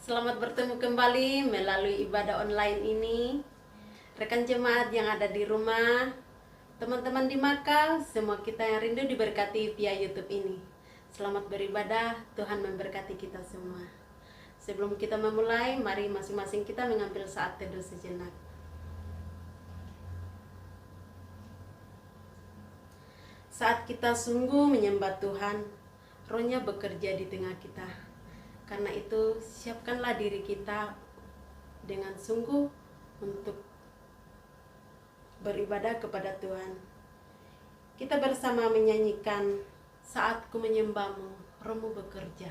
Selamat bertemu kembali melalui ibadah online ini. Rekan jemaat yang ada di rumah, teman-teman di Makkah, semua kita yang rindu diberkati via YouTube ini. Selamat beribadah, Tuhan memberkati kita semua. Sebelum kita memulai, mari masing-masing kita mengambil saat teduh sejenak. Saat kita sungguh menyembah Tuhan, Roh-Nya bekerja di tengah kita. Karena itu, siapkanlah diri kita dengan sungguh untuk beribadah kepada Tuhan. Kita bersama menyanyikan Saat Ku Menyembahmu, Roh-Mu Bekerja.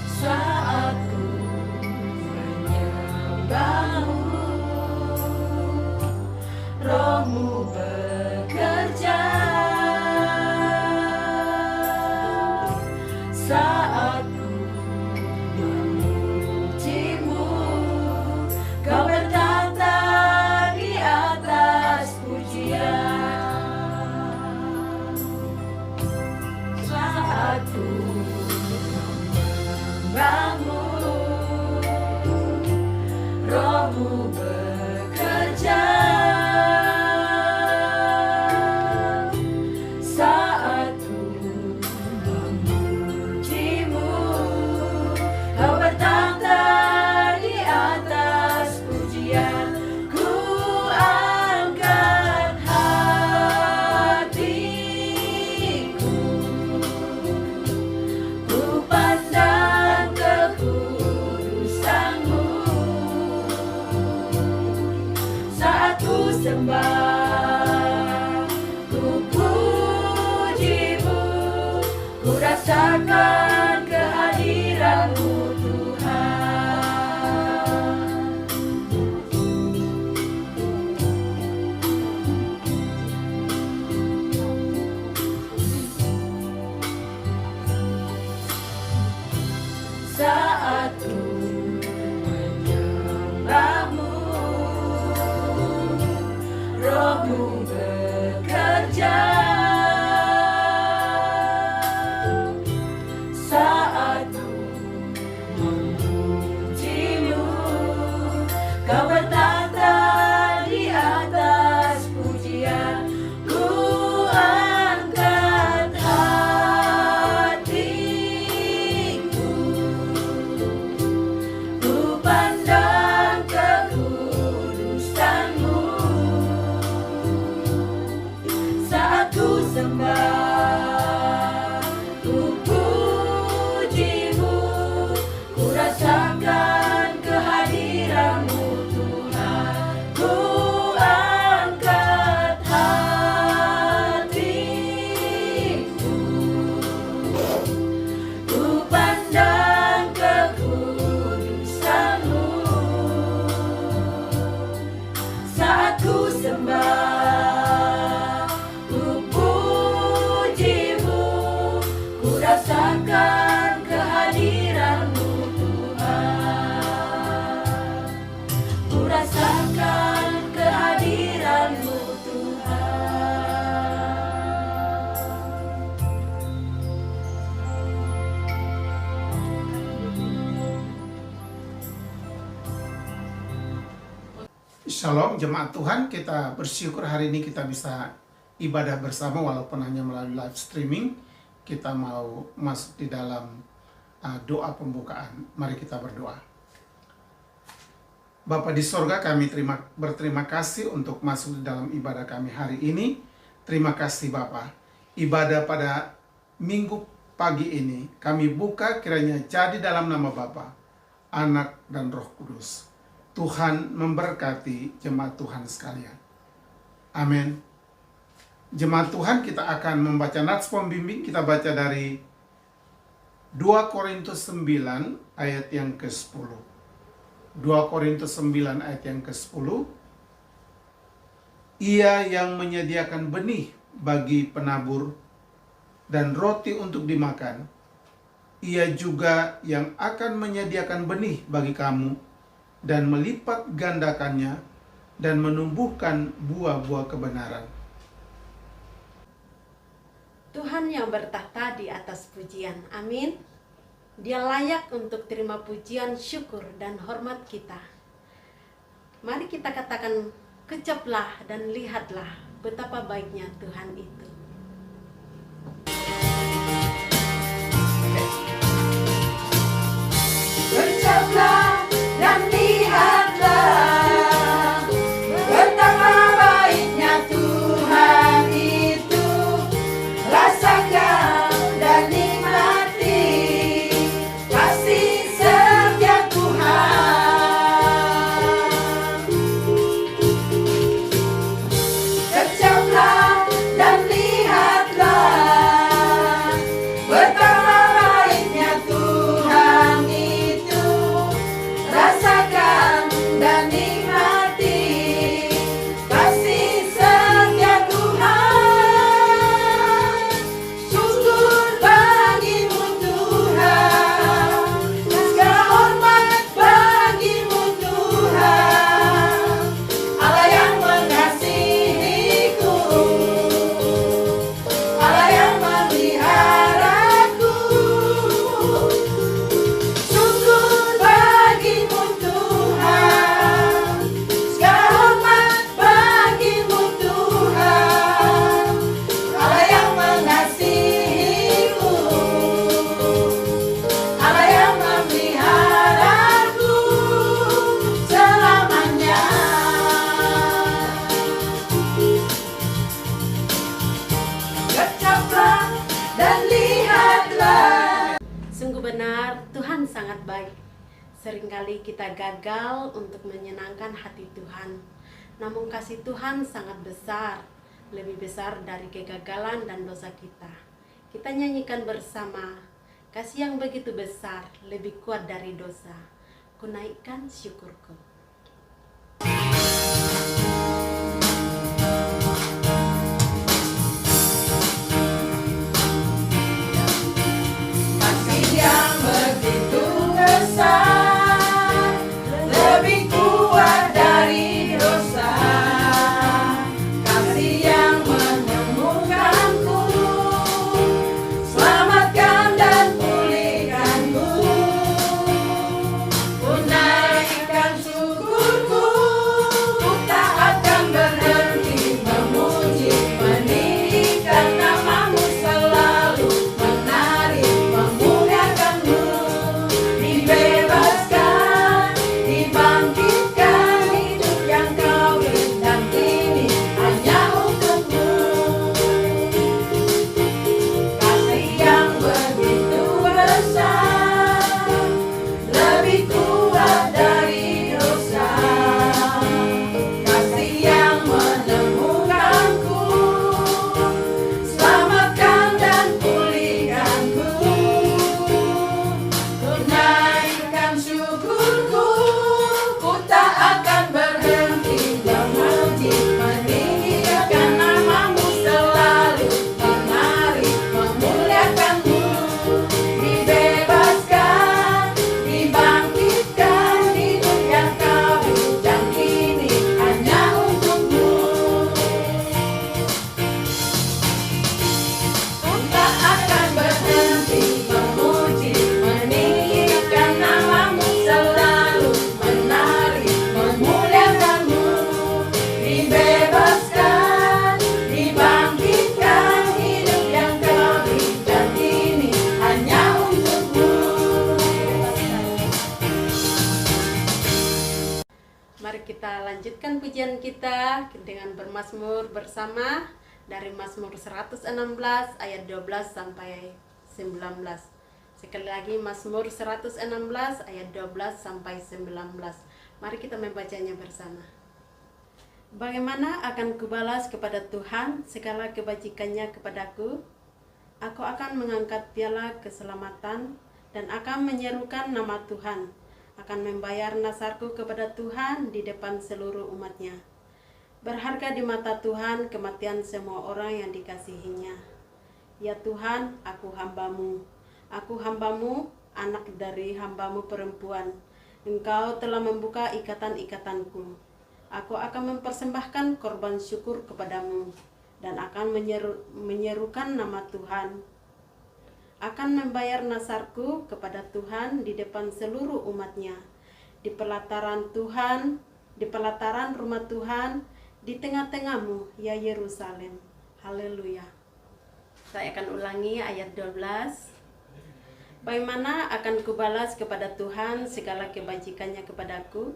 Saat ku menyembahmu, Roh-Mu bekerja. Saat ku memujimu, Kau bertata di atas pujian. Saat ku menyembahmu, Roh-Mu bekerja. Saat ku memujimu, Kau bertata di atas pujian. Ku angkat hatiku, ku pandang kekudusan-Mu. Saat ku sembah, ku puji-Mu, ku rasakan kehadiran-Mu, Tuhan. Saat ku menyembahmu, Roh-Mu bekerja. Saat ku memujimu, Kau bertata di atas pujian. Ku angkat hatiku, ku pandang kekudusan-Mu. Saat ku sembah, ku puji-Mu, ku rasakan kehadiran-Mu, Tuhan. Ku angkat hatiku, ku pandang kekudusan-Mu. Saat ku sembah, ku puji-Mu, ku rasakan kehadiran-Mu, Tuhan. Ku rasakan kehadiran-Mu, Tuhan. Shalom jemaat Tuhan, kita bersyukur hari ini kita bisa ibadah bersama walaupun hanya melalui live streaming. Kita mau masuk di dalam doa pembukaan. Mari kita berdoa. Bapa di sorga, kami berterima kasih untuk masuk di dalam ibadah kami hari ini. Terima kasih Bapa. Ibadah pada minggu pagi ini kami buka kiranya jadi dalam nama Bapa, Anak dan Roh Kudus. Tuhan memberkati jemaat Tuhan sekalian. Amin. Jemaat Tuhan, kita akan membaca nats pembimbing. Kita baca dari 2 Korintus 9 ayat yang ke-10. 2 Korintus 9 ayat yang ke-10. Ia yang menyediakan benih bagi penabur dan roti untuk dimakan, Ia juga yang akan menyediakan benih bagi kamu dan melipat gandakannya dan menumbuhkan buah-buah kebenaran. Tuhan yang bertahta di atas pujian, amin. Dia layak untuk terima pujian, syukur, dan hormat kita. Mari kita katakan, kecaplah dan lihatlah betapa baiknya Tuhan itu. Kecaplah dan lihatlah betapa baiknya Tuhan itu. Rasakan dan nikmati kasih setia Tuhan. Kecaplah dan lihatlah betapa baiknya Tuhan itu. Rasakan dan nikmati kasih setia Tuhan. Syukur bagimu Tuhan, segala hormat bagimu Tuhan, Allah yang mengasihiku, Allah yang memeliharaku. Syukur bagimu Tuhan, segala hormat bagimu Tuhan, Allah yang mengasihiku, Allah yang memeliharaku selamanya. Kecaplah dan lihatlah. Sungguh benar, Tuhan sangat baik. Seringkali kita gagal untuk menyenangkan hati Tuhan. Namun kasih Tuhan sangat besar, lebih besar dari kegagalan dan dosa kita. Kita nyanyikan bersama, kasih yang begitu besar, lebih kuat dari dosa. Ku naikkan syukurku. Kasih yang begitu besar, lebih kuat dari dosa. Kasih yang menemukanku, selamatkan dan pulihkanku. Ku naikkan syukurku, ku tak akan berhenti memuji, meninggikan namamu selalu, menari memuliakanmu. Dibebaskan, dibangkitkan, hidup yang kau berikan kini hanya untukmu. Kasih yang begitu besar, lebih kuat dari dosa. Kasih yang menemukanku, selamatkan dan pulihkanku. Ku naikkan syukurku, ku tak akan berhenti memuji, meninggikan namamu selalu, menari memuliakanmu. Dibebaskan, dibangkitkan, hidup yang kau berikan kini hanya untukmu. Ku tak akan berhenti memuji, meninggikan namamu selalu, menari memuliakanmu. Dibebaskan, dibangkitkan, hidup yang kau berikan kini hanya untukmu. Mari kita lanjutkan pujian kita dengan bermazmur bersama dari Mazmur 116 ayat 12 sampai 19. Sekali lagi Mazmur 116 ayat 12 sampai 19. Mari kita membacanya bersama. Bagaimana akan kubalas kepada Tuhan segala kebajikannya kepadaku? Aku akan mengangkat piala keselamatan dan akan menyerukan nama Tuhan. Akan membayar nasarku kepada Tuhan di depan seluruh umatnya. Berharga di mata Tuhan kematian semua orang yang dikasihinya. Ya Tuhan, aku hambamu, anak dari hambamu perempuan. Engkau telah membuka ikatan-ikatanku. Aku akan mempersembahkan korban syukur kepadamu dan akan menyerukan nama Tuhan. Akan membayar nasarku kepada Tuhan di depan seluruh umatnya, di pelataran Tuhan, di pelataran rumah Tuhan, di tengah-tengahmu, ya Yerusalem. Haleluya. Saya akan ulangi ayat 12. Bagaimana akan kubalas kepada Tuhan segala kebajikannya kepadaku?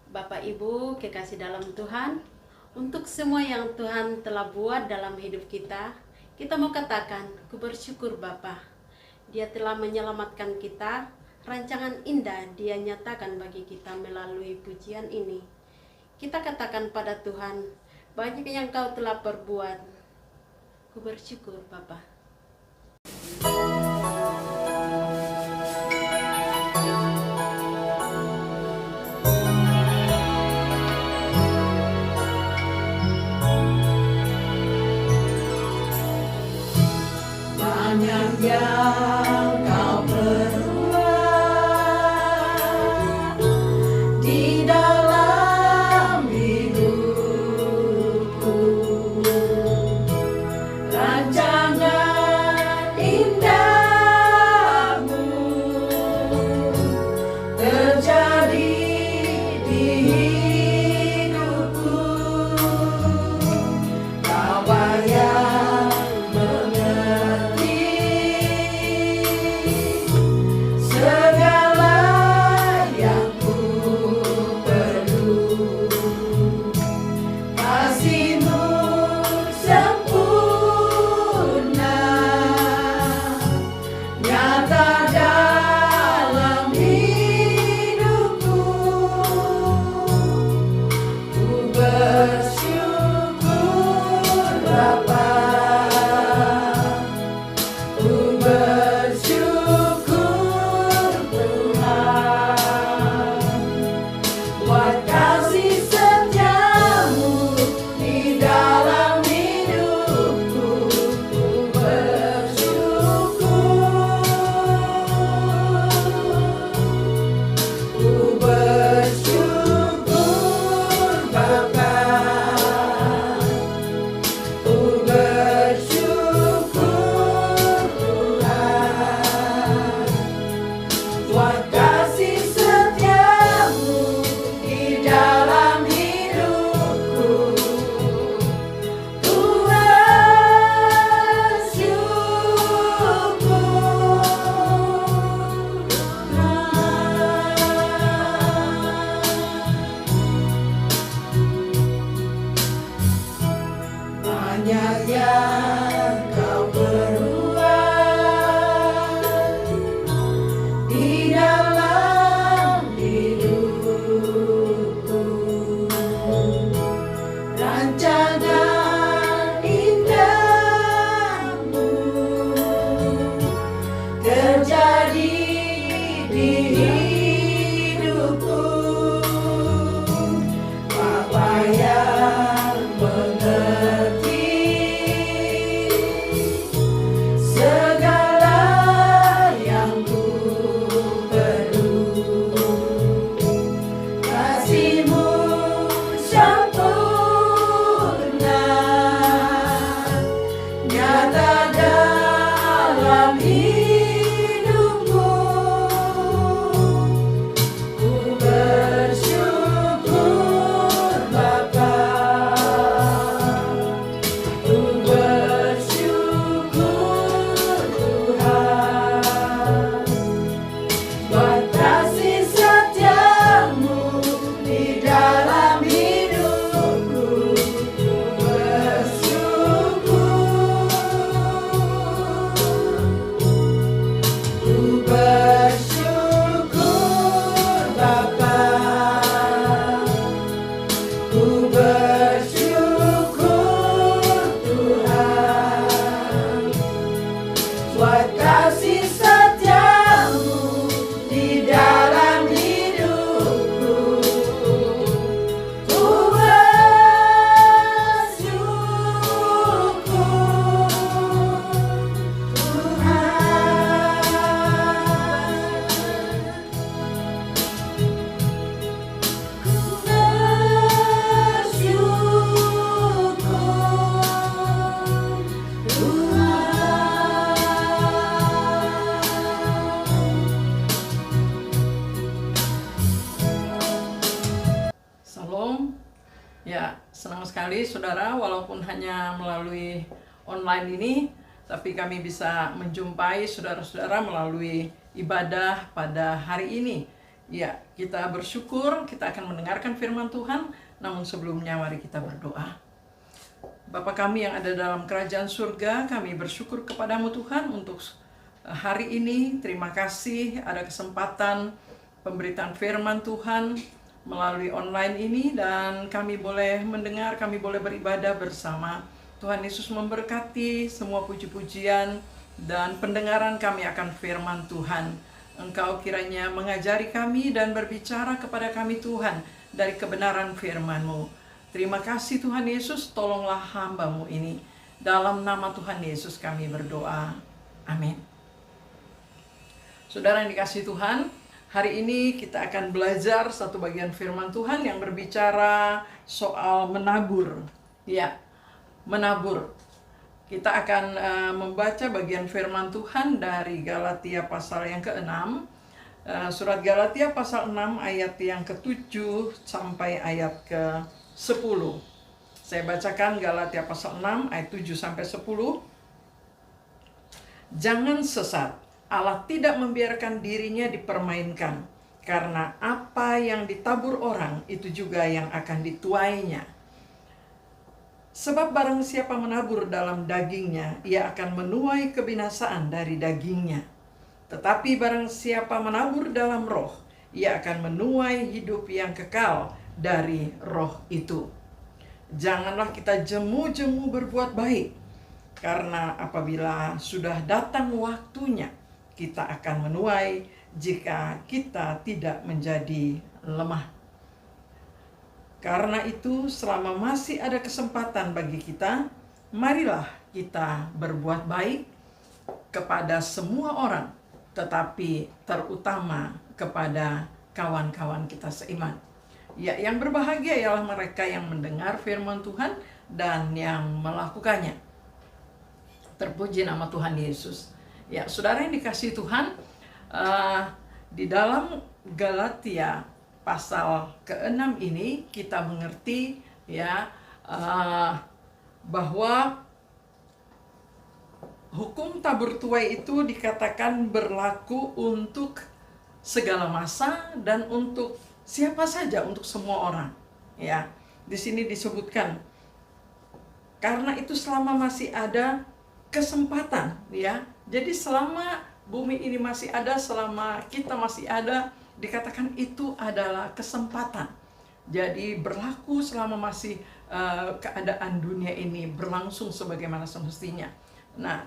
Bapak Ibu kekasih dalam Tuhan, untuk semua yang Tuhan telah buat dalam hidup kita mau katakan, ku bersyukur Bapa. Dia telah menyelamatkan kita, rancangan indah Dia nyatakan bagi kita melalui pujian ini. Kita katakan pada Tuhan, banyak yang Kau telah perbuat. Ku bersyukur Bapa. Banyak yang Kau perbuat di dalam hidupku. Rancangan indahmu terjadi di hidupku. Bapa yang segala yang ku perlu, kasih-Mu sempurna nyata dalam hidupku. Ku bersyukur Bapa, ku bersyukur Tuhan, buat kasih setiamu di dalam hidupku. Ku bersyukur, ku bersyukur Bapa, ku bersyukur Tuhan, buat kasih setiamu di dalam hidupku. Ku bersyukur. Banyak yang Kau perbuat di dalam hidupku. Rancangan indahmu terjadi di hidupku. Bapa yang mengerti Senang sekali saudara, walaupun hanya melalui online ini, tapi kami bisa menjumpai saudara-saudara melalui ibadah pada hari ini. Ya, kita bersyukur, kita akan mendengarkan firman Tuhan, namun sebelumnya mari kita berdoa. Bapa kami yang ada dalam kerajaan surga, kami bersyukur kepadamu Tuhan untuk hari ini. Terima kasih ada kesempatan pemberitaan firman Tuhan melalui online ini, dan kami boleh mendengar, kami boleh beribadah bersama. Tuhan Yesus memberkati semua puji-pujian dan pendengaran kami akan firman Tuhan. Engkau kiranya mengajari kami dan berbicara kepada kami Tuhan dari kebenaran firman-Mu. Terima kasih Tuhan Yesus, tolonglah hamba-Mu ini. Dalam nama Tuhan Yesus kami berdoa. Amin. Saudara yang dikasihi Tuhan, hari ini kita akan belajar satu bagian firman Tuhan yang berbicara soal menabur. Ya, menabur. Kita akan membaca bagian firman Tuhan dari Galatia pasal yang ke-6. Surat Galatia pasal 6 ayat yang ke-7 sampai ayat ke-10. Saya bacakan Galatia pasal 6 ayat 7 sampai 10. Jangan sesat. Allah tidak membiarkan dirinya dipermainkan, karena apa yang ditabur orang itu juga yang akan dituainya. Sebab barang siapa menabur dalam dagingnya, ia akan menuai kebinasaan dari dagingnya. Tetapi barang siapa menabur dalam roh, ia akan menuai hidup yang kekal dari roh itu. Janganlah kita jemu-jemu berbuat baik, karena apabila sudah datang waktunya, kita akan menuai jika kita tidak menjadi lemah. Karena itu, selama masih ada kesempatan bagi kita, marilah kita berbuat baik kepada semua orang, tetapi terutama kepada kawan-kawan kita seiman. Ya, yang berbahagia ialah mereka yang mendengar firman Tuhan dan yang melakukannya. Terpuji nama Tuhan Yesus. Ya, saudara yang dikasihi Tuhan, di dalam Galatia pasal ke-6 ini kita mengerti ya bahwa hukum tabur tuai itu dikatakan berlaku untuk segala masa dan untuk siapa saja, untuk semua orang. Ya, di sini disebutkan karena itu selama masih ada kesempatan, ya. Jadi selama bumi ini masih ada, selama kita masih ada, dikatakan itu adalah kesempatan. Jadi berlaku selama masih keadaan dunia ini berlangsung sebagaimana semestinya. Nah,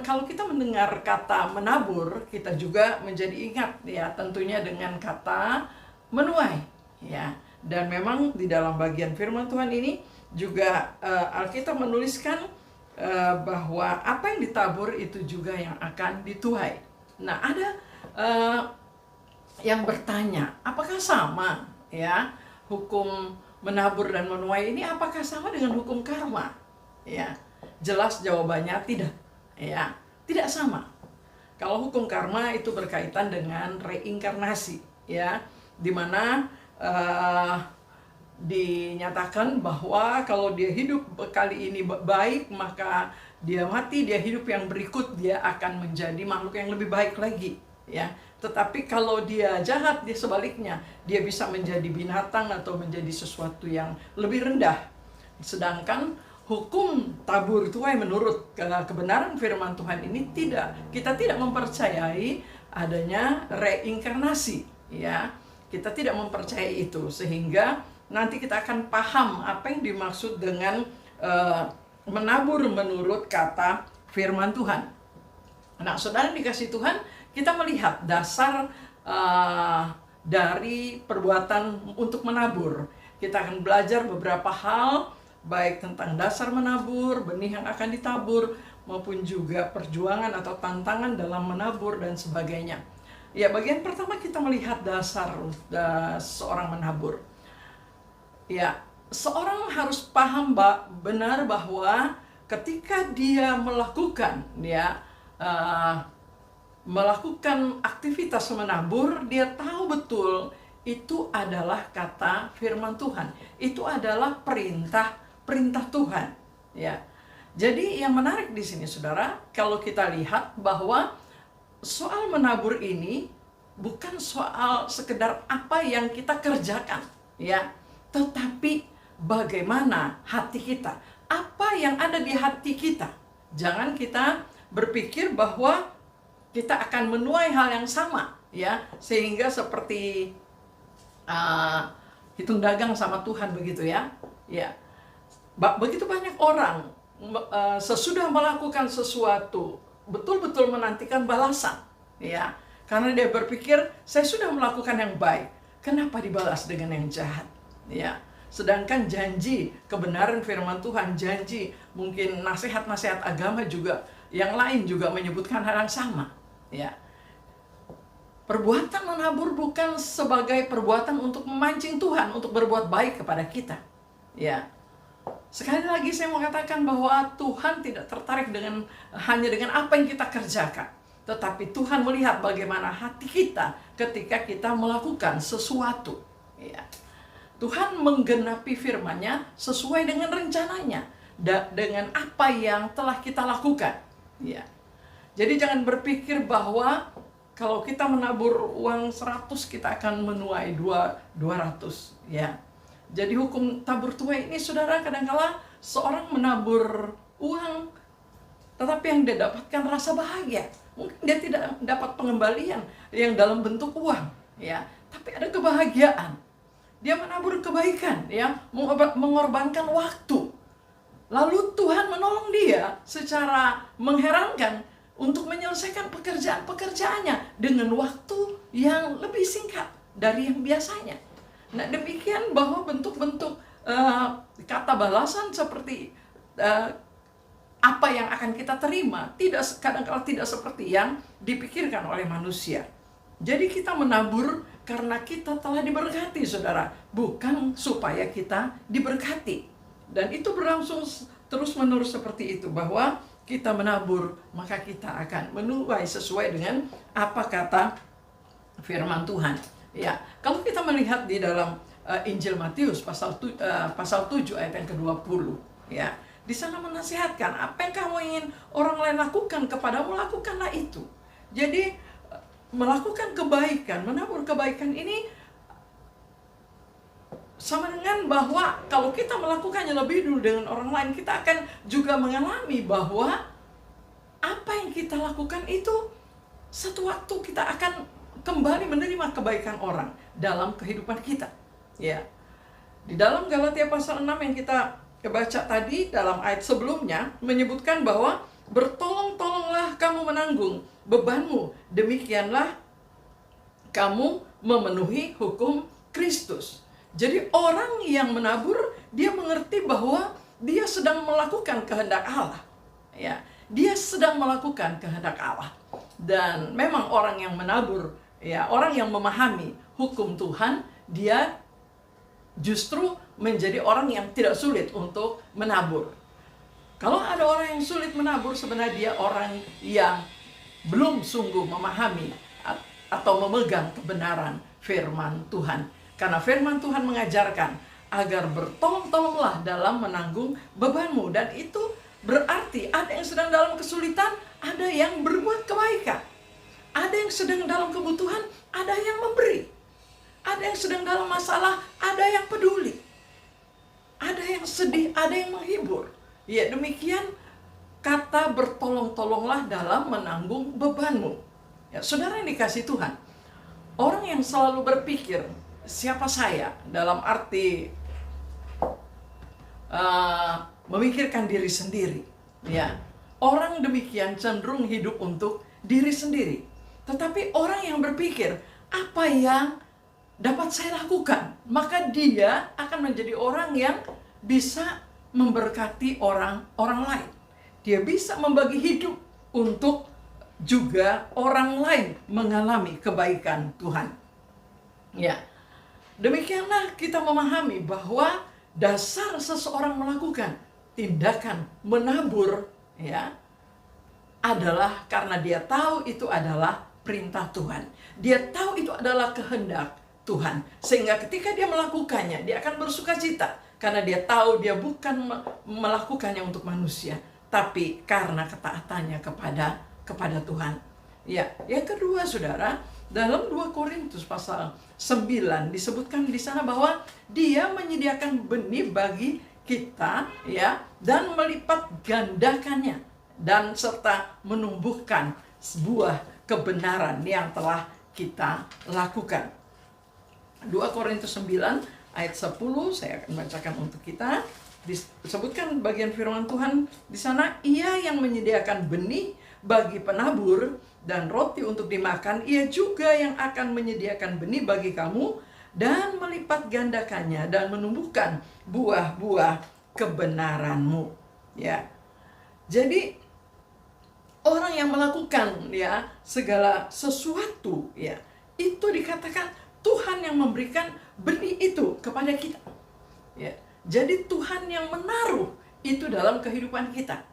kalau kita mendengar kata menabur, kita juga menjadi ingat ya, tentunya dengan kata menuai, ya. Dan memang di dalam bagian firman Tuhan ini juga Alkitab menuliskan bahwa apa yang ditabur itu juga yang akan dituai. Nah, ada yang bertanya, apakah sama ya hukum menabur dan menuai ini, apakah sama dengan hukum karma? Ya, jelas jawabannya tidak. Ya, tidak sama. Kalau hukum karma itu berkaitan dengan reinkarnasi, ya, di mana dinyatakan bahwa kalau dia hidup kali ini baik, maka dia mati, dia hidup yang berikut dia akan menjadi makhluk yang lebih baik lagi, ya. Tetapi kalau dia jahat, dia sebaliknya, dia bisa menjadi binatang atau menjadi sesuatu yang lebih rendah. Sedangkan hukum tabur tuai menurut kebenaran firman Tuhan ini tidak, kita tidak mempercayai adanya reinkarnasi, ya. Kita tidak mempercayai itu, sehingga nanti kita akan paham apa yang dimaksud dengan menabur menurut kata firman Tuhan. Nah, saudara dikasih Tuhan, kita melihat dasar dari perbuatan untuk menabur. Kita akan belajar beberapa hal, baik tentang dasar menabur, benih yang akan ditabur, maupun juga perjuangan atau tantangan dalam menabur dan sebagainya. Ya, bagian pertama kita melihat dasar seorang menabur. Ya, seorang harus paham benar bahwa ketika dia melakukan melakukan aktivitas menabur, dia tahu betul itu adalah kata firman Tuhan. Itu adalah perintah Tuhan, ya. Jadi yang menarik di sini Saudara, kalau kita lihat bahwa soal menabur ini bukan soal sekedar apa yang kita kerjakan, ya, tetapi bagaimana hati kita, apa yang ada di hati kita. Jangan kita berpikir bahwa kita akan menuai hal yang sama, ya, sehingga seperti hitung dagang sama Tuhan begitu, ya. Ya, begitu banyak orang sesudah melakukan sesuatu betul-betul menantikan balasan, ya, karena dia berpikir saya sudah melakukan yang baik, kenapa dibalas dengan yang jahat, ya. Sedangkan janji kebenaran firman Tuhan, janji mungkin nasihat-nasihat agama juga, yang lain juga menyebutkan hal yang sama, ya. Perbuatan menabur bukan sebagai perbuatan untuk memancing Tuhan untuk berbuat baik kepada kita, ya. Sekali lagi saya mau katakan bahwa Tuhan tidak tertarik hanya dengan apa yang kita kerjakan, tetapi Tuhan melihat bagaimana hati kita ketika kita melakukan sesuatu, ya. Tuhan menggenapi firman-Nya sesuai dengan rencananya, dengan apa yang telah kita lakukan, ya. Jadi jangan berpikir bahwa kalau kita menabur uang 100 kita akan menuai 200, ya. Jadi hukum tabur tuai ini Saudara, kadang-kala seorang menabur uang tetapi yang dia dapatkan rasa bahagia. Mungkin dia tidak dapat pengembalian yang dalam bentuk uang, ya, tapi ada kebahagiaan. Dia menabur kebaikan, ya, mengorbankan waktu. Lalu Tuhan menolong dia secara mengherankan untuk menyelesaikan pekerjaannya dengan waktu yang lebih singkat dari yang biasanya. Nah, demikian bahwa bentuk-bentuk kata balasan seperti apa yang akan kita terima kadang-kala tidak seperti yang dipikirkan oleh manusia. Jadi kita menabur karena kita telah diberkati, Saudara, bukan supaya kita diberkati. Dan itu berlangsung terus-menerus seperti itu, bahwa kita menabur, maka kita akan menuai sesuai dengan apa kata firman Tuhan. Ya, kalau kita melihat di dalam Injil Matius pasal 7 ayat yang ke-20, ya, di sana menasihatkan apa yang kamu ingin orang lain lakukan kepadamu, lakukanlah itu. Jadi melakukan kebaikan, menabur kebaikan ini sama dengan bahwa kalau kita melakukannya lebih dulu dengan orang lain, kita akan juga mengalami bahwa apa yang kita lakukan itu satu waktu kita akan kembali menerima kebaikan orang dalam kehidupan kita, ya. Di dalam Galatia pasal 6 yang kita baca tadi dalam ayat sebelumnya menyebutkan bahwa bertolong-tolonglah kamu menanggung bebanmu, demikianlah kamu memenuhi hukum Kristus. Jadi orang yang menabur, dia mengerti bahwa dia sedang melakukan kehendak Allah, ya. Dia sedang melakukan kehendak Allah. Dan memang orang yang menabur, ya, orang yang memahami hukum Tuhan, dia justru menjadi orang yang tidak sulit untuk menabur. Kalau ada orang yang sulit menabur, sebenarnya dia orang yang belum sungguh memahami atau memegang kebenaran firman Tuhan. Karena firman Tuhan mengajarkan agar bertolong-tolonglah dalam menanggung bebanmu. Dan itu berarti ada yang sedang dalam kesulitan, ada yang berbuat kebaikan. Ada yang sedang dalam kebutuhan, ada yang memberi. Ada yang sedang dalam masalah, ada yang peduli. Ada yang sedih, ada yang menghibur. Ya, demikian kata bertolong-tolonglah dalam menanggung bebanmu. Ya, saudara yang dikasih Tuhan, orang yang selalu berpikir siapa saya dalam arti memikirkan diri sendiri, ya, orang demikian cenderung hidup untuk diri sendiri. Tetapi orang yang berpikir apa yang dapat saya lakukan, maka dia akan menjadi orang yang bisa memberkati orang lain. Dia bisa membagi hidup untuk juga orang lain mengalami kebaikan Tuhan. Ya, demikianlah kita memahami bahwa dasar seseorang melakukan tindakan menabur, ya, adalah karena dia tahu itu adalah perintah Tuhan. Dia tahu itu adalah kehendak Tuhan. Sehingga ketika dia melakukannya, dia akan bersuka cita. Karena dia tahu dia bukan melakukannya untuk manusia, tapi karena ketaatannya kepada Tuhan. Ya, yang kedua saudara, dalam 2 Korintus pasal 9 disebutkan di sana bahwa dia menyediakan benih bagi kita, ya, dan melipat gandakannya dan serta menumbuhkan sebuah kebenaran yang telah kita lakukan. 2 Korintus 9 ayat 10 saya akan bacakan untuk kita. Disebutkan bagian firman Tuhan di sana, ia yang menyediakan benih bagi penabur dan roti untuk dimakan, ia juga yang akan menyediakan benih bagi kamu dan melipat gandakannya dan menumbuhkan buah-buah kebenaranmu. Ya. Jadi orang yang melakukan, ya, segala sesuatu, ya, itu dikatakan Tuhan yang memberikan benih itu kepada kita. Ya. Jadi Tuhan yang menaruh itu dalam kehidupan kita.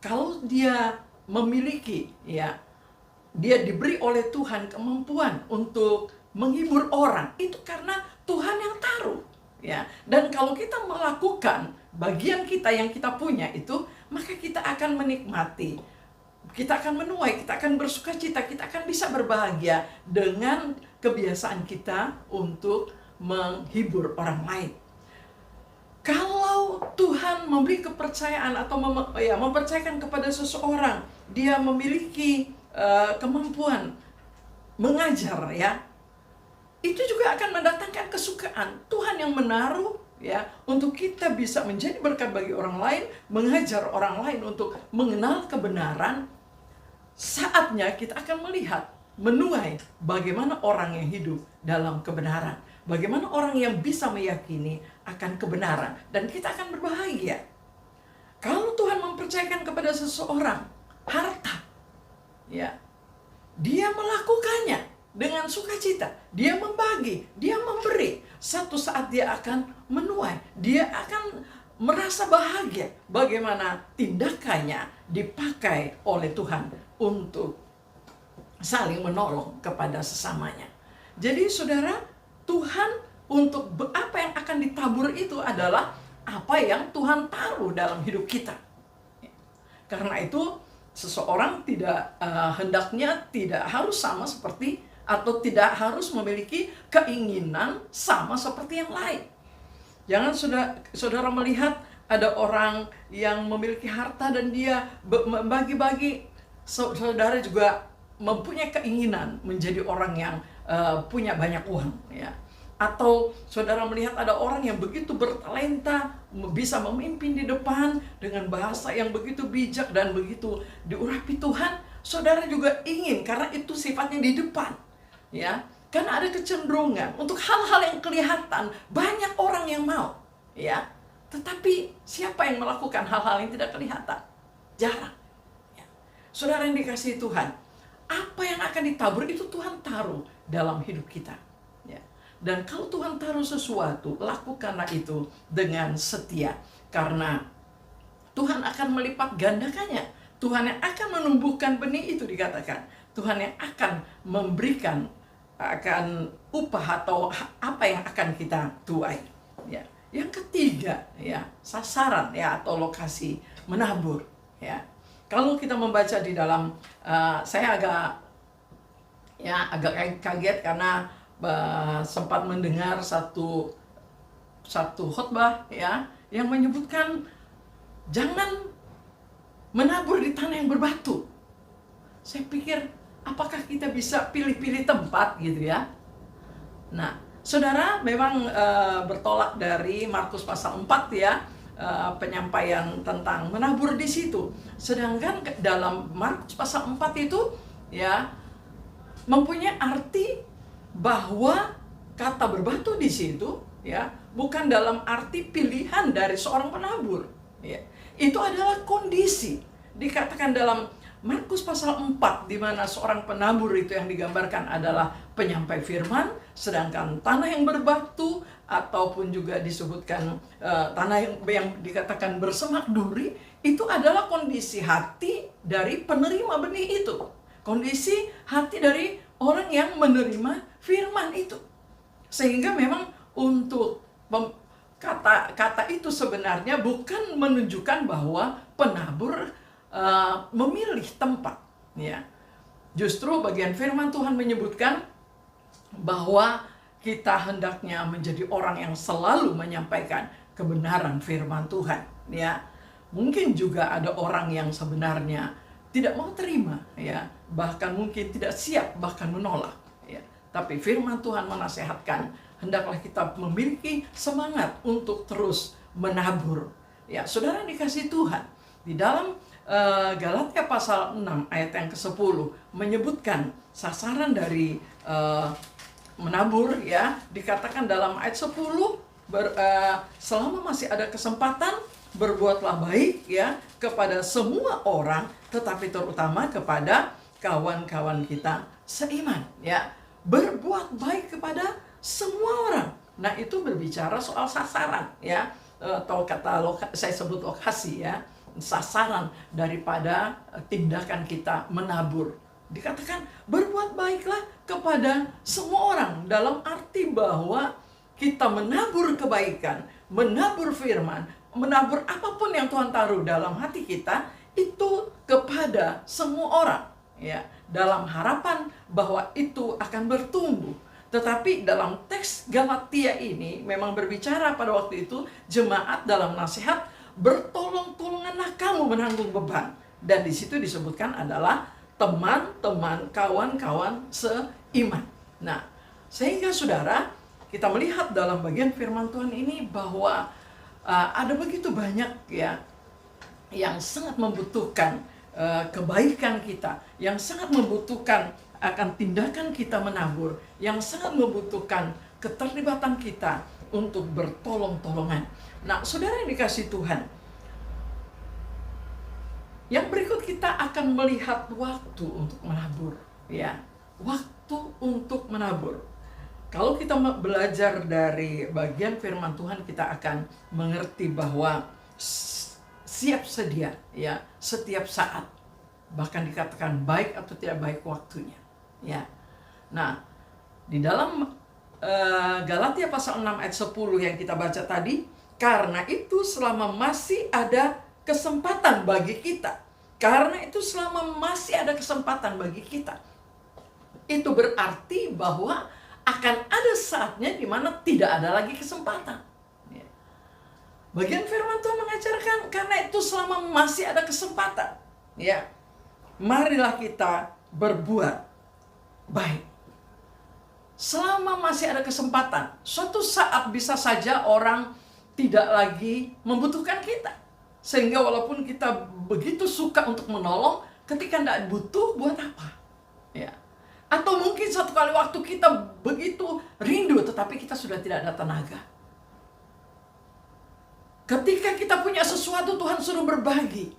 Kalau dia memiliki, ya, dia diberi oleh Tuhan kemampuan untuk menghibur orang, itu karena Tuhan yang taruh, ya. Dan kalau kita melakukan bagian kita yang kita punya itu, maka kita akan menikmati, kita akan menuai, kita akan bersuka cita, kita akan bisa berbahagia dengan kebiasaan kita untuk menghibur orang lain. Kalau Tuhan memberi kepercayaan atau mempercayakan kepada seseorang, dia memiliki kemampuan mengajar, ya, itu juga akan mendatangkan kesukaan. Tuhan yang menaruh, ya, untuk kita bisa menjadi berkat bagi orang lain, mengajar orang lain untuk mengenal kebenaran. Saatnya kita akan melihat, menuai bagaimana orang yang hidup dalam kebenaran, bagaimana orang yang bisa meyakini akan kebenaran, dan kita akan berbahagia. Kalau Tuhan mempercayakan kepada seseorang harta, ya, dia melakukannya dengan sukacita, dia membagi, dia memberi. Satu saat dia akan menuai, dia akan merasa bahagia bagaimana tindakannya dipakai oleh Tuhan untuk saling menolong kepada sesamanya. Jadi saudara, Tuhan untuk apa yang akan ditabur itu adalah apa yang Tuhan taruh dalam hidup kita. Karena itu seseorang hendaknya tidak harus sama seperti, atau tidak harus memiliki keinginan sama seperti yang lain. Jangan saudara melihat ada orang yang memiliki harta dan dia membagi-bagi, saudara juga mempunyai keinginan menjadi orang yang punya banyak uang, ya. Atau saudara melihat ada orang yang begitu bertalenta, bisa memimpin di depan dengan bahasa yang begitu bijak dan begitu diurapi Tuhan, saudara juga ingin, karena itu sifatnya di depan, ya. Karena ada kecenderungan untuk hal-hal yang kelihatan, banyak orang yang mau, ya. Tetapi siapa yang melakukan hal-hal yang tidak kelihatan? Jarang, ya. Saudara yang dikasihi Tuhan, apa yang akan ditabur itu Tuhan taruh dalam hidup kita, ya. Dan kalau Tuhan taruh sesuatu, lakukanlah itu dengan setia, karena Tuhan akan melipat gandakannya. Tuhan yang akan menumbuhkan benih itu, dikatakan Tuhan yang akan memberikan akan upah atau apa yang akan kita tuai, ya. Yang ketiga, ya, sasaran, ya, atau lokasi menabur, ya. Kalau kita membaca di dalam, saya agak kaget karena sempat mendengar satu khotbah, ya, yang menyebutkan jangan menabur di tanah yang berbatu. Saya pikir, apakah kita bisa pilih-pilih tempat gitu, ya? Nah, saudara, memang bertolak dari Markus pasal 4, ya, penyampaian tentang menabur di situ. Sedangkan dalam Markus pasal 4 itu, ya, mempunyai arti bahwa kata berbatu di situ, ya, bukan dalam arti pilihan dari seorang penabur, ya. Itu adalah kondisi. Dikatakan dalam Markus pasal 4, di mana seorang penabur itu yang digambarkan adalah penyampai firman, sedangkan tanah yang berbatu ataupun juga disebutkan tanah yang dikatakan bersemak duri, itu adalah kondisi hati dari penerima benih itu. Kondisi hati dari orang yang menerima firman itu. Sehingga memang untuk kata itu sebenarnya bukan menunjukkan bahwa penabur memilih tempat, ya. Justru bagian firman Tuhan menyebutkan bahwa kita hendaknya menjadi orang yang selalu menyampaikan kebenaran firman Tuhan, ya. Mungkin juga ada orang yang sebenarnya tidak mau terima, ya, bahkan mungkin tidak siap, bahkan menolak, ya. Tapi firman Tuhan menasehatkan hendaklah kita memiliki semangat untuk terus menabur. Ya, saudara dikasih Tuhan, di dalam Galatia pasal 6 ayat yang ke-10 menyebutkan sasaran dari menabur, ya. Dikatakan dalam ayat 10, selama masih ada kesempatan, berbuatlah baik, ya, kepada semua orang, tetapi terutama kepada kawan-kawan kita seiman, ya. Berbuat baik kepada semua orang. Nah, itu berbicara soal sasaran, ya, atau saya sebut lokasi, ya, sasaran daripada tindakan kita menabur. Dikatakan berbuat baiklah kepada semua orang, dalam arti bahwa kita menabur kebaikan, menabur firman, menabur apapun yang Tuhan taruh dalam hati kita itu kepada semua orang, ya, dalam harapan bahwa itu akan bertumbuh. Tetapi dalam teks Galatia ini memang berbicara pada waktu itu jemaat dalam nasihat, bertolong-tolonganlah kamu menanggung beban. Dan di situ disebutkan adalah teman-teman, kawan-kawan seiman. Nah, sehingga saudara, kita melihat dalam bagian firman Tuhan ini bahwa ada begitu banyak, ya, yang sangat membutuhkan kebaikan kita, yang sangat membutuhkan akan tindakan kita menabur, yang sangat membutuhkan keterlibatan kita untuk bertolong-tolongan. Nah, saudara yang dikasih Tuhan, yang berikut kita akan melihat waktu untuk menabur, ya. Waktu untuk menabur. Kalau kita belajar dari bagian firman Tuhan, kita akan mengerti bahwa siap sedia, ya, setiap saat. Bahkan dikatakan baik atau tidak baik waktunya, ya. Nah, di dalam Galatia pasal 6 ayat 10 yang kita baca tadi, karena itu selama masih ada kesempatan bagi kita. Karena itu selama masih ada kesempatan bagi kita. Itu berarti bahwa akan ada saatnya di mana tidak ada lagi kesempatan. Ya. Bagian firman Tuhan mengajarkan karena itu selama masih ada kesempatan, ya, marilah kita berbuat baik. Selama masih ada kesempatan, suatu saat bisa saja orang tidak lagi membutuhkan kita. Sehingga walaupun kita begitu suka untuk menolong, ketika tidak butuh, buat apa? Ya. Atau mungkin satu kali waktu kita begitu rindu, tetapi kita sudah tidak ada tenaga. Ketika kita punya sesuatu, Tuhan suruh berbagi.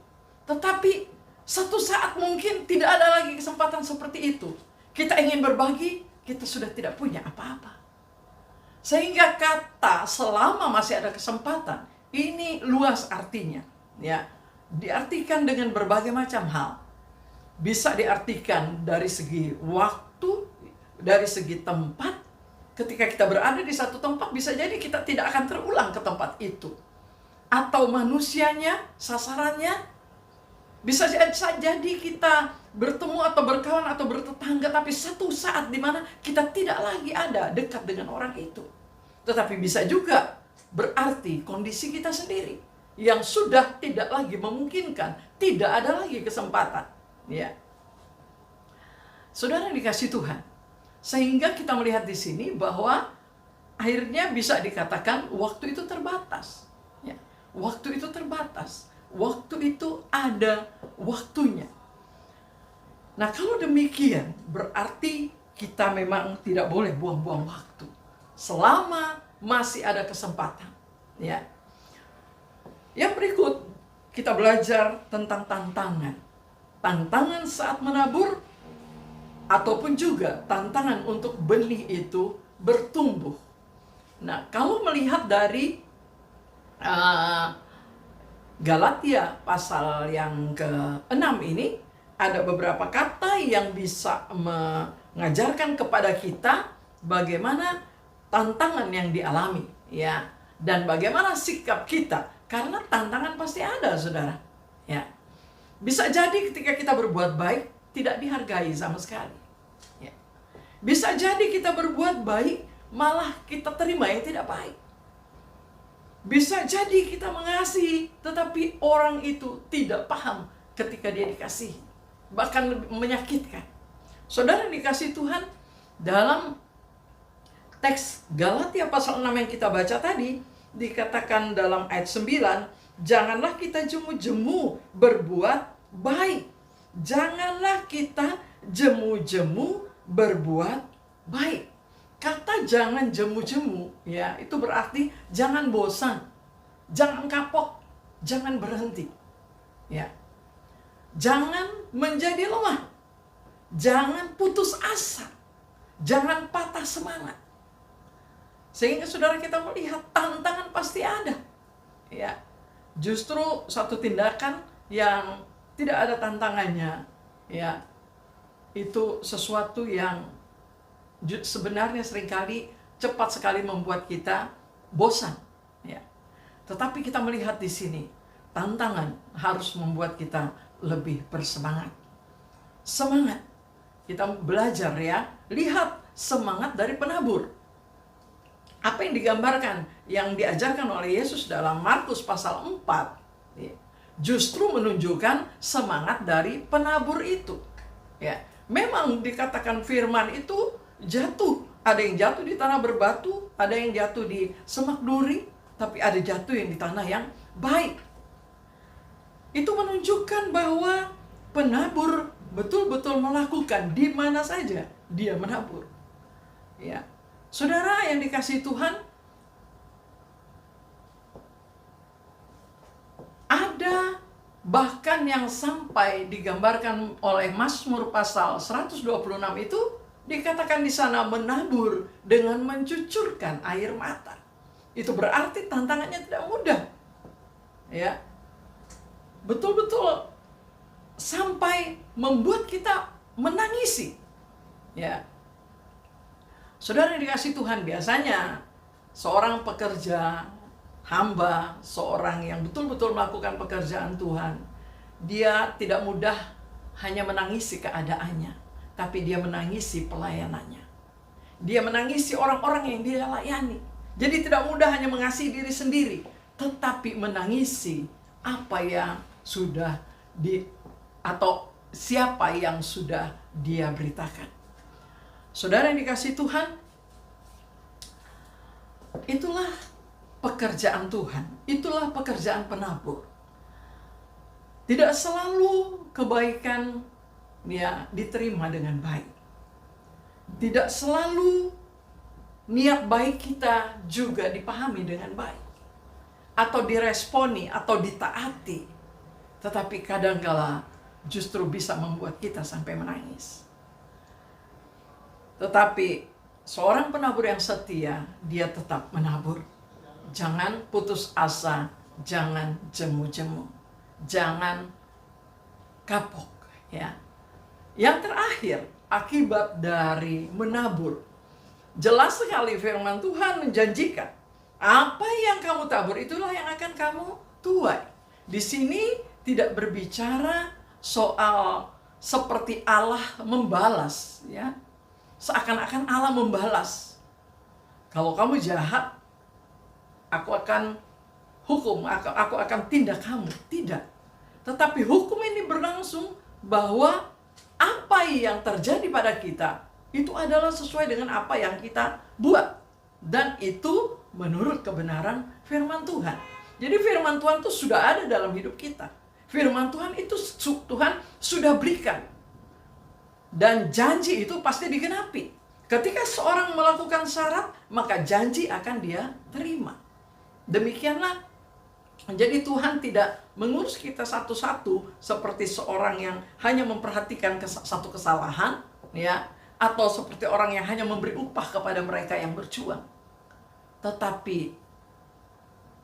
Tetapi satu saat mungkin tidak ada lagi kesempatan seperti itu. Kita ingin berbagi, kita sudah tidak punya apa-apa. Sehingga kata selama masih ada kesempatan, ini luas artinya. Ya, diartikan dengan berbagai macam hal. Bisa diartikan dari segi waktu, dari segi tempat. Ketika kita berada di satu tempat, bisa jadi kita tidak akan terulang ke tempat itu. Atau manusianya, sasarannya, bisa jadi kita bertemu atau berkawan atau bertetangga, tapi satu saat di mana kita tidak lagi ada dekat dengan orang itu. Tetapi bisa juga berarti kondisi kita sendiri yang sudah tidak lagi memungkinkan, tidak ada lagi kesempatan. Ya, saudara dikasih Tuhan, sehingga kita melihat di sini bahwa akhirnya bisa dikatakan waktu itu terbatas. Ya, waktu itu terbatas, waktu itu ada waktunya. Nah, kalau demikian berarti kita memang tidak boleh buang-buang waktu selama masih ada kesempatan. Ya, yang berikut kita belajar tentang tantangan. Tantangan saat menabur, ataupun juga tantangan untuk benih itu bertumbuh. Nah, kalau melihat dari Galatia pasal yang ke-6 ini, ada beberapa kata yang bisa mengajarkan kepada kita bagaimana tantangan yang dialami, ya. Dan bagaimana sikap kita, karena tantangan pasti ada, saudara. Ya. Bisa jadi ketika kita berbuat baik, tidak dihargai sama sekali. Ya. Bisa jadi kita berbuat baik, malah kita terima yang tidak baik. Bisa jadi kita mengasihi, tetapi orang itu tidak paham ketika dia dikasihi. Bahkan lebih menyakitkan. Saudara yang dikasihi Tuhan, dalam teks Galatia pasal 6 yang kita baca tadi, dikatakan dalam ayat 9, janganlah kita jemu-jemu berbuat baik. Janganlah kita jemu-jemu berbuat baik. Kata jangan jemu-jemu, ya, itu berarti jangan bosan, jangan kapok, jangan berhenti. Ya. Jangan menjadi lemah. Jangan putus asa. Jangan patah semangat. Sehingga saudara kita melihat tantangan pasti ada. Ya. Justru satu tindakan yang tidak ada tantangannya, ya, itu sesuatu yang sebenarnya seringkali cepat sekali membuat kita bosan, ya. Tetapi kita melihat di sini tantangan harus membuat kita lebih bersemangat. Semangat. Kita belajar, ya, lihat semangat dari penabur. Apa yang digambarkan, yang diajarkan oleh Yesus dalam Markus pasal 4, ya, justru menunjukkan semangat dari penabur itu. Ya, memang dikatakan firman itu jatuh. Ada yang jatuh di tanah berbatu, ada yang jatuh di semak duri, tapi ada jatuh yang di tanah yang baik. Itu menunjukkan bahwa penabur betul-betul melakukan di mana saja dia menabur. Ya. Saudara yang dikasihi Tuhan, ada bahkan yang sampai digambarkan oleh Mazmur pasal 126 itu, dikatakan di sana menabur dengan mencucurkan air mata. Itu berarti tantangannya tidak mudah. Ya. Betul-betul sampai membuat kita menangisi. Ya. Saudara yang dikasihi Tuhan, biasanya seorang pekerja, hamba, seorang yang betul-betul melakukan pekerjaan Tuhan, dia tidak mudah hanya menangisi keadaannya, tapi dia menangisi pelayanannya. Dia menangisi orang-orang yang dia layani. Jadi tidak mudah hanya mengasihi diri sendiri, tetapi menangisi apa yang sudah atau siapa yang sudah dia beritakan. Saudara yang dikasihi Tuhan, itulah pekerjaan Tuhan, itulah pekerjaan penabur. Tidak selalu kebaikan, ya, diterima dengan baik. Tidak selalu niat baik kita juga dipahami dengan baik, atau diresponi, atau ditaati. Tetapi kadangkala justru bisa membuat kita sampai menangis. Tetapi seorang penabur yang setia, dia tetap menabur. Jangan putus asa, jangan jemu-jemu, jangan kapok, ya. Yang terakhir, akibat dari menabur. Jelas sekali firman Tuhan menjanjikan, apa yang kamu tabur itulah yang akan kamu tuai. Di sini tidak berbicara soal seperti Allah membalas, ya. Seakan-akan Allah membalas. Kalau kamu jahat, aku akan hukum, aku akan tindak kamu. Tidak. Tetapi hukum ini berlangsung bahwa apa yang terjadi pada kita itu adalah sesuai dengan apa yang kita buat. Dan itu menurut kebenaran firman Tuhan. Jadi firman Tuhan itu sudah ada dalam hidup kita. Firman Tuhan itu Tuhan sudah berikan. Dan janji itu pasti digenapi. Ketika seorang melakukan syarat, maka janji akan dia terima. Demikianlah. Jadi Tuhan tidak mengurus kita satu-satu seperti seorang yang hanya memperhatikan satu kesalahan, ya, atau seperti orang yang hanya memberi upah kepada mereka yang berjuang. Tetapi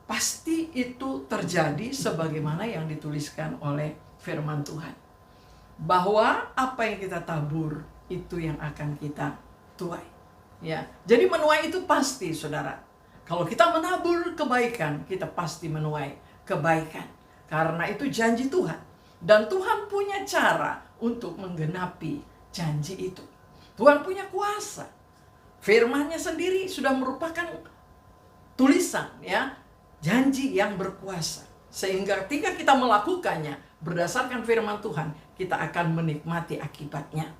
pasti itu terjadi sebagaimana yang dituliskan oleh firman Tuhan. Bahwa apa yang kita tabur itu yang akan kita tuai. Ya, jadi menuai itu pasti, saudara. Kalau kita menabur kebaikan, kita pasti menuai kebaikan. Karena itu janji Tuhan. Dan Tuhan punya cara untuk menggenapi janji itu. Tuhan punya kuasa. Firman-Nya sendiri sudah merupakan tulisan, ya, janji yang berkuasa. Sehingga ketika kita melakukannya berdasarkan firman Tuhan, kita akan menikmati akibatnya.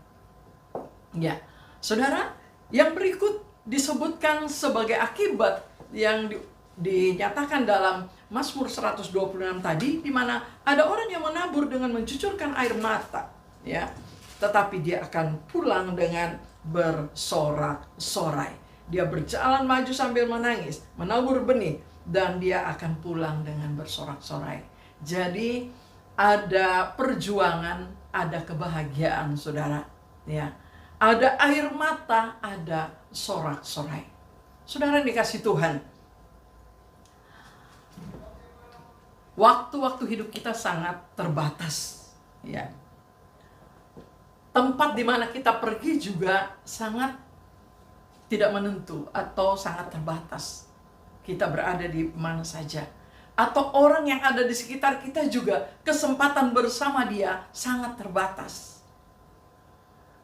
Ya, saudara, yang berikut disebutkan sebagai akibat yang dinyatakan dalam Mazmur 126 tadi, di mana ada orang yang menabur dengan mencucurkan air mata, ya, tetapi dia akan pulang dengan bersorak-sorai. Dia berjalan maju sambil menangis, menabur benih, dan dia akan pulang dengan bersorak-sorai. Jadi ada perjuangan, ada kebahagiaan, saudara, ya. Ada air mata, ada sorak-sorai. Saudara yang dikasih Tuhan, waktu-waktu hidup kita sangat terbatas, ya. Tempat di mana kita pergi juga sangat tidak menentu atau sangat terbatas. Kita berada di mana saja. Atau orang yang ada di sekitar kita juga kesempatan bersama dia sangat terbatas.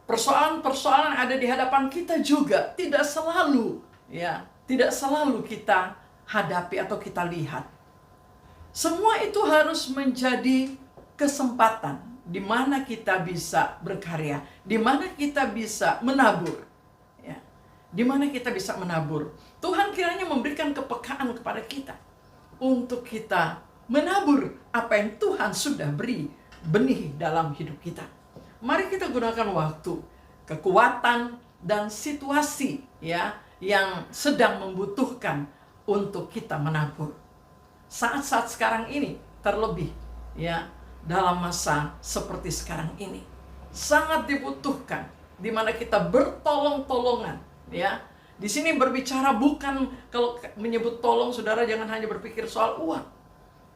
Persoalan-persoalan yang ada di hadapan kita juga tidak selalu, ya, tidak selalu kita hadapi atau kita lihat. Semua itu harus menjadi kesempatan di mana kita bisa berkarya, di mana kita bisa menabur, ya, di mana kita bisa menabur. Tuhan kiranya memberikan kepekaan kepada kita untuk kita menabur apa yang Tuhan sudah beri benih dalam hidup kita. Mari kita gunakan waktu, kekuatan, dan situasi, ya, yang sedang membutuhkan untuk kita menabur. Saat-saat sekarang ini terlebih, ya, dalam masa seperti sekarang ini sangat dibutuhkan, di mana kita bertolong-tolongan, ya. Di sini berbicara bukan, kalau menyebut tolong, saudara jangan hanya berpikir soal uang.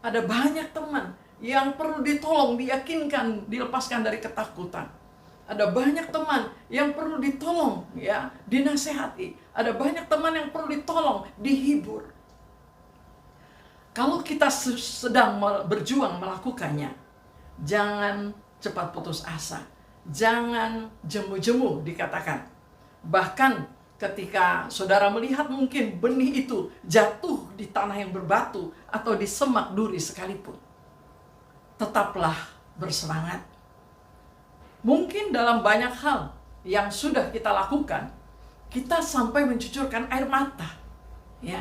Ada banyak teman yang perlu ditolong, diyakinkan, dilepaskan dari ketakutan. Ada banyak teman yang perlu ditolong, ya, dinasehati. Ada banyak teman yang perlu ditolong, dihibur. Kalau kita sedang berjuang melakukannya, jangan cepat putus asa. Jangan jemu-jemu dikatakan. Bahkan ketika saudara melihat mungkin benih itu jatuh di tanah yang berbatu atau di semak duri sekalipun, tetaplah bersemangat. Mungkin dalam banyak hal yang sudah kita lakukan, kita sampai mencucurkan air mata, ya.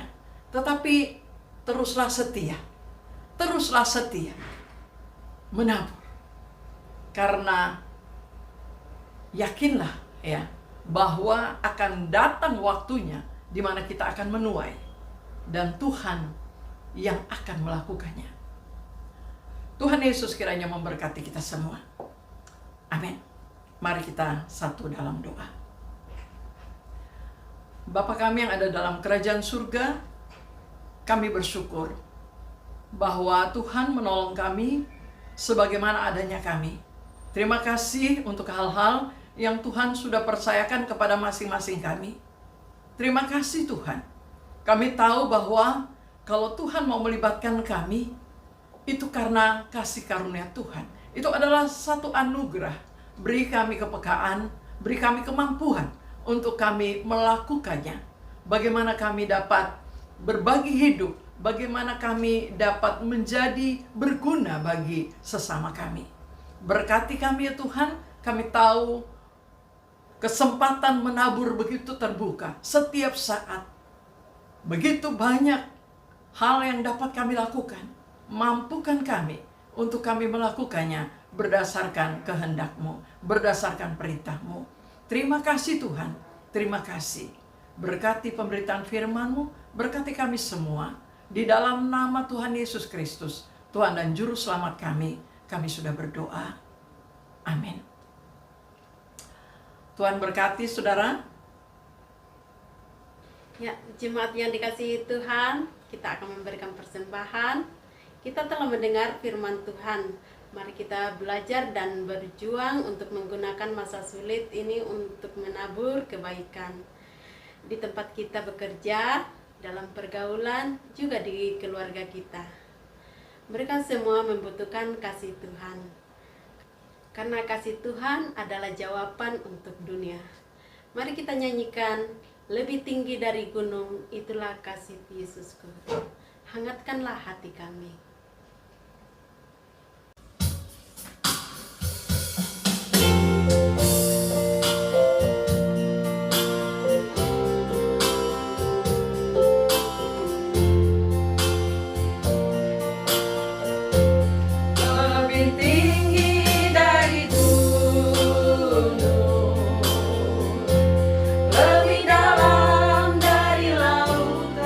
Tetapi teruslah setia. Teruslah setia menabur. Karena yakinlah, ya, bahwa akan datang waktunya di mana kita akan menuai, dan Tuhan yang akan melakukannya. Tuhan Yesus kiranya memberkati kita semua. Amin. Mari kita satu dalam doa. Bapa kami yang ada dalam kerajaan surga, kami bersyukur bahwa Tuhan menolong kami sebagaimana adanya kami. Terima kasih untuk hal-hal yang Tuhan sudah percayakan kepada masing-masing kami. Terima kasih Tuhan. Kami tahu bahwa kalau Tuhan mau melibatkan kami, itu karena kasih karunia Tuhan. Itu adalah satu anugerah. Beri kami kepekaan, beri kami kemampuan untuk kami melakukannya. Bagaimana kami dapat berbagi hidup, bagaimana kami dapat menjadi berguna bagi sesama kami. Berkati kami ya Tuhan, kami tahu kesempatan menabur begitu terbuka setiap saat. Begitu banyak hal yang dapat kami lakukan. Mampukan kami untuk kami melakukannya berdasarkan kehendak-Mu, berdasarkan perintah-Mu. Terima kasih Tuhan, terima kasih. Berkati pemberitaan firman-Mu, berkati kami semua. Di dalam nama Tuhan Yesus Kristus, Tuhan dan Juru Selamat kami sudah berdoa. Amin. Tuhan berkati saudara. Ya, jemaat yang dikasihi Tuhan, kita akan memberikan persembahan. Kita telah mendengar firman Tuhan. Mari kita belajar dan berjuang untuk menggunakan masa sulit ini untuk menabur kebaikan. di tempat kita bekerja, dalam pergaulan, juga di keluarga kita. Mereka semua membutuhkan kasih Tuhan. Karena kasih Tuhan adalah jawaban untuk dunia. Mari kita nyanyikan, lebih tinggi dari gunung, itulah kasih Yesusku. Hangatkanlah hati kami. Lebih tinggi dari gunung, lebih dalam dari lautan,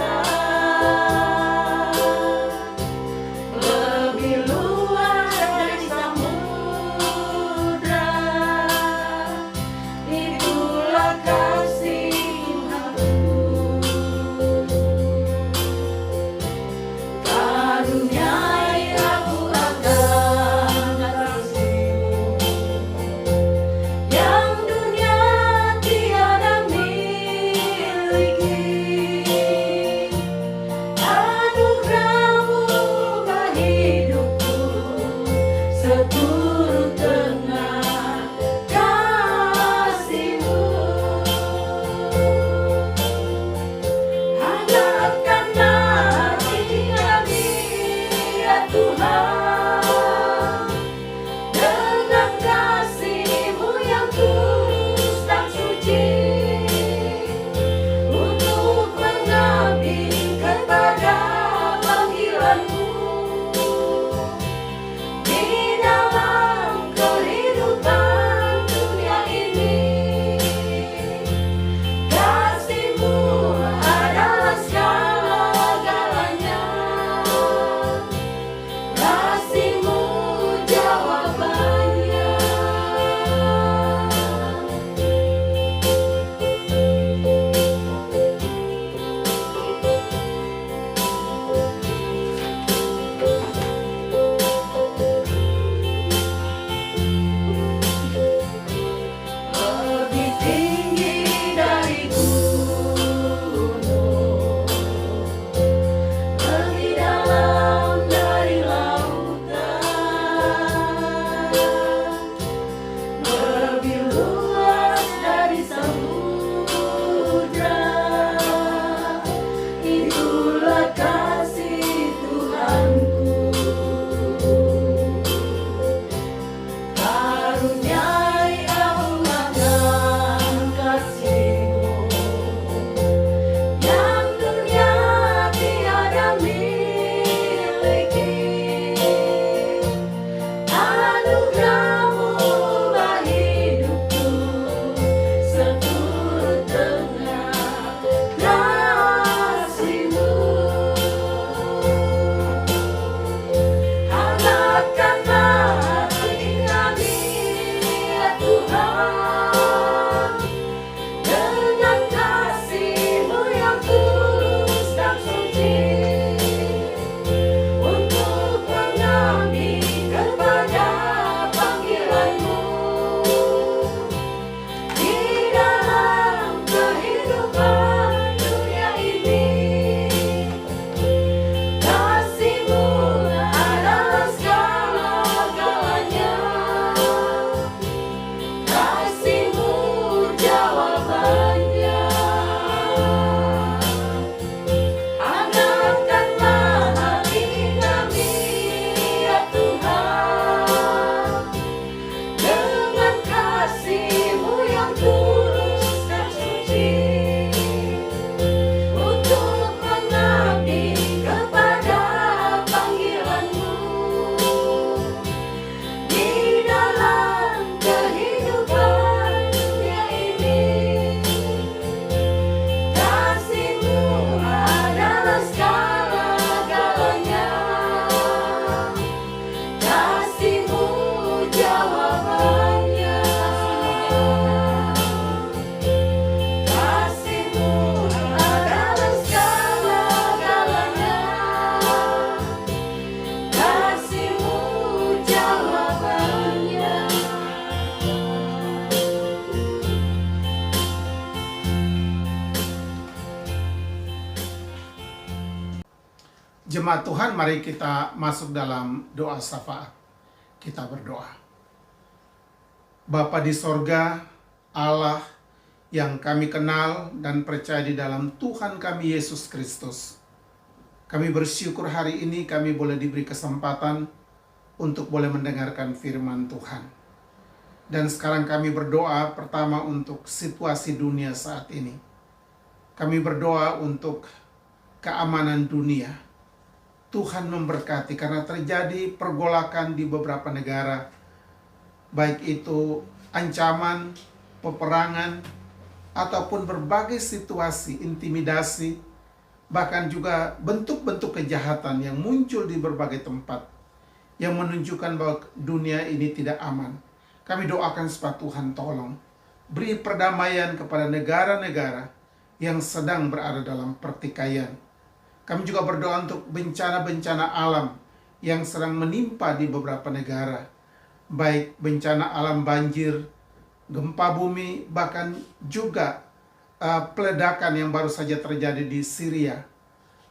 Jemaat Tuhan, mari kita masuk dalam doa syafaat. Kita berdoa. Bapa di sorga, Allah yang kami kenal dan percaya di dalam Tuhan kami Yesus Kristus. Kami bersyukur hari ini kami boleh diberi kesempatan untuk boleh mendengarkan firman Tuhan. Dan sekarang kami berdoa pertama untuk situasi dunia saat ini. Kami berdoa untuk keamanan dunia. Tuhan memberkati karena terjadi pergolakan di beberapa negara. Baik itu ancaman, peperangan, ataupun berbagai situasi, intimidasi, bahkan juga bentuk-bentuk kejahatan yang muncul di berbagai tempat yang menunjukkan bahwa dunia ini tidak aman. Kami doakan supaya Tuhan tolong beri perdamaian kepada negara-negara yang sedang berada dalam pertikaian. Kami juga berdoa untuk bencana-bencana alam yang sedang menimpa di beberapa negara. Baik bencana alam banjir, gempa bumi, bahkan juga peledakan yang baru saja terjadi di Syria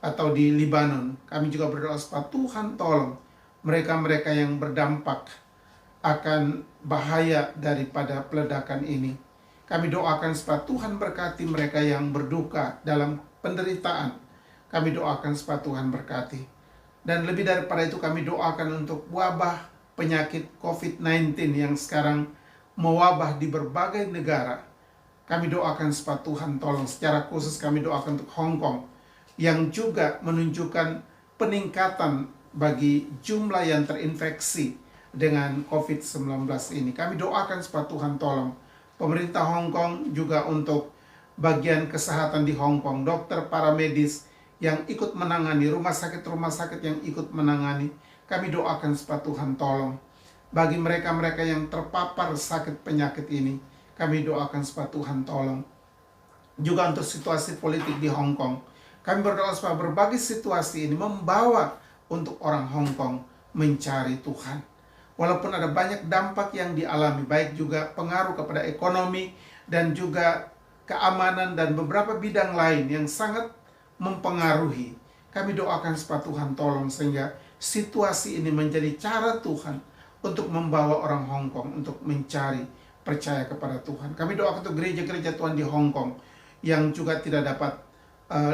atau di Libanon. Kami juga berdoa supaya Tuhan tolong mereka-mereka yang berdampak akan bahaya daripada peledakan ini. Kami doakan supaya Tuhan berkati mereka yang berduka dalam penderitaan. Kami doakan supaya Tuhan berkati. Dan lebih daripada itu kami doakan untuk wabah penyakit COVID-19 yang sekarang mewabah di berbagai negara. Kami doakan supaya Tuhan tolong. Secara khusus kami doakan untuk Hong Kong yang juga menunjukkan peningkatan bagi jumlah yang terinfeksi dengan COVID-19 ini. Kami doakan supaya Tuhan tolong. Pemerintah Hong Kong juga untuk bagian kesehatan di Hong Kong, dokter, para medis yang ikut menangani, rumah sakit yang ikut menangani. Kami doakan supaya Tuhan tolong. Bagi mereka-mereka yang terpapar sakit penyakit ini, kami doakan supaya Tuhan tolong. Juga untuk situasi politik di Hong Kong, kami berdoa supaya berbagai situasi ini membawa untuk orang Hong Kong mencari Tuhan. Walaupun ada banyak dampak yang dialami, baik juga pengaruh kepada ekonomi dan juga keamanan dan beberapa bidang lain yang sangat mempengaruhi. Kami doakan supaya Tuhan tolong sehingga situasi ini menjadi cara Tuhan untuk membawa orang Hong Kong untuk mencari percaya kepada Tuhan. Kami doakan untuk gereja-gereja Tuhan di Hong Kong yang juga tidak dapat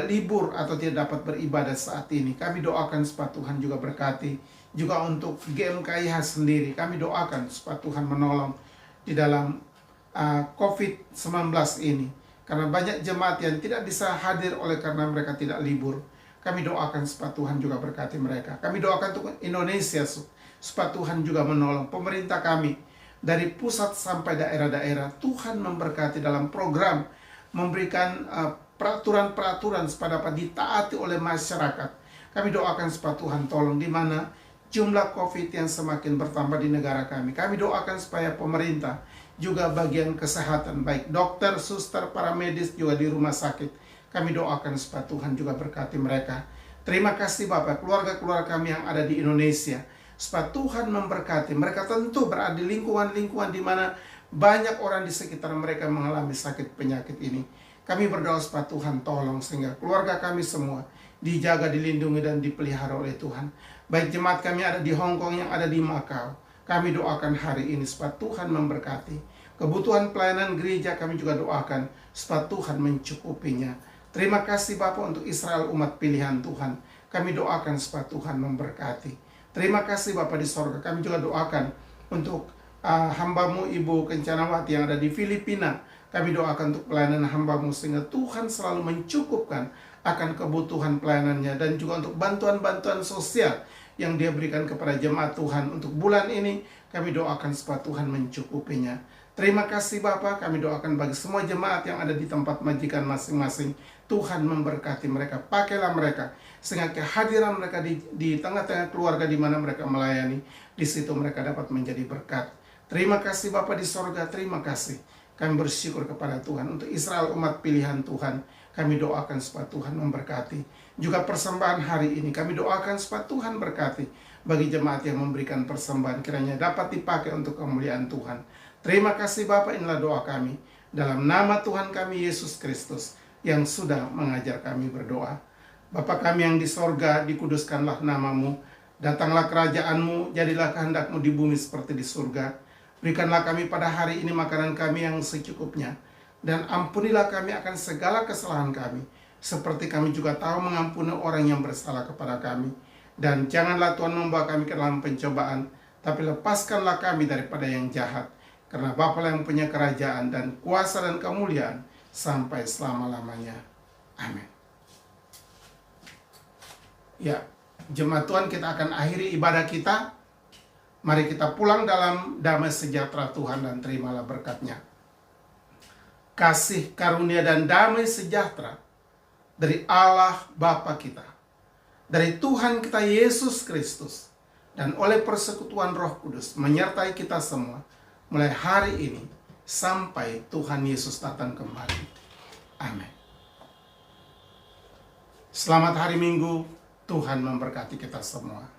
libur atau tidak dapat beribadah saat ini. Kami doakan supaya Tuhan juga berkati. Juga untuk GMKIH sendiri, kami doakan supaya Tuhan menolong di dalam COVID-19 ini. Karena banyak jemaat yang tidak bisa hadir oleh karena mereka tidak libur. Kami doakan supaya Tuhan juga berkati mereka. Kami doakan untuk Indonesia supaya Tuhan juga menolong pemerintah kami dari pusat sampai daerah-daerah. Tuhan memberkati dalam program, memberikan peraturan-peraturan supaya dapat ditaati oleh masyarakat. Kami doakan supaya Tuhan tolong di mana jumlah COVID yang semakin bertambah di negara kami. Kami doakan supaya pemerintah juga bagian kesehatan, baik dokter, suster, para medis juga di rumah sakit. Kami doakan supaya Tuhan juga berkati mereka. Terima kasih Bapak, keluarga-keluarga kami yang ada di Indonesia. Supaya Tuhan memberkati. Mereka tentu berada di lingkungan-lingkungan di mana banyak orang di sekitar mereka mengalami sakit penyakit ini. Kami berdoa supaya Tuhan tolong sehingga keluarga kami semua dijaga, dilindungi, dan dipelihara oleh Tuhan. Baik jemaat kami ada di Hong Kong yang ada di Macau. Kami doakan hari ini supaya Tuhan memberkati. Kebutuhan pelayanan gereja kami juga doakan supaya Tuhan mencukupinya. Terima kasih Bapak untuk Israel umat pilihan Tuhan. Kami doakan supaya Tuhan memberkati. Terima kasih Bapak di sorga. Kami juga doakan untuk hamba-Mu Ibu Kencanawati yang ada di Filipina. Kami doakan untuk pelayanan hamba-Mu sehingga Tuhan selalu mencukupkan akan kebutuhan pelayanannya dan juga untuk bantuan-bantuan sosial yang Dia berikan kepada jemaat Tuhan untuk bulan ini. Kami doakan supaya Tuhan mencukupinya. Terima kasih Bapak, kami doakan bagi semua jemaat yang ada di tempat majikan masing-masing. Tuhan memberkati mereka, pakailah mereka sehingga kehadiran mereka di tengah-tengah keluarga di mana mereka melayani, di situ mereka dapat menjadi berkat. Terima kasih Bapak di sorga, terima kasih. Kami bersyukur kepada Tuhan untuk Israel umat pilihan Tuhan. Kami doakan supaya Tuhan memberkati. Juga persembahan hari ini kami doakan supaya Tuhan berkati. Bagi jemaat yang memberikan persembahan kiranya dapat dipakai untuk kemuliaan Tuhan. Terima kasih Bapak, inilah doa kami. Dalam nama Tuhan kami Yesus Kristus yang sudah mengajar kami berdoa. Bapa kami yang di sorga, dikuduskanlah namamu. Datanglah kerajaanmu, jadilah kehendakmu di bumi seperti di surga. Berikanlah kami pada hari ini makanan kami yang secukupnya. Dan ampunilah kami akan segala kesalahan kami, seperti kami juga tahu mengampuni orang yang bersalah kepada kami. Dan janganlah Tuhan membawa kami ke dalam pencobaan, tapi lepaskanlah kami daripada yang jahat. Karena Bapa yang punya kerajaan dan kuasa dan kemuliaan sampai selama-lamanya. Amin. Ya, jemaat Tuhan, kita akan akhiri ibadah kita. Mari kita pulang dalam damai sejahtera Tuhan dan terimalah berkat-Nya. Kasih, karunia, dan damai sejahtera dari Allah Bapa kita, dari Tuhan kita Yesus Kristus, dan oleh persekutuan Roh Kudus menyertai kita semua mulai hari ini sampai Tuhan Yesus datang kembali. Amin. Selamat hari Minggu. Tuhan memberkati kita semua.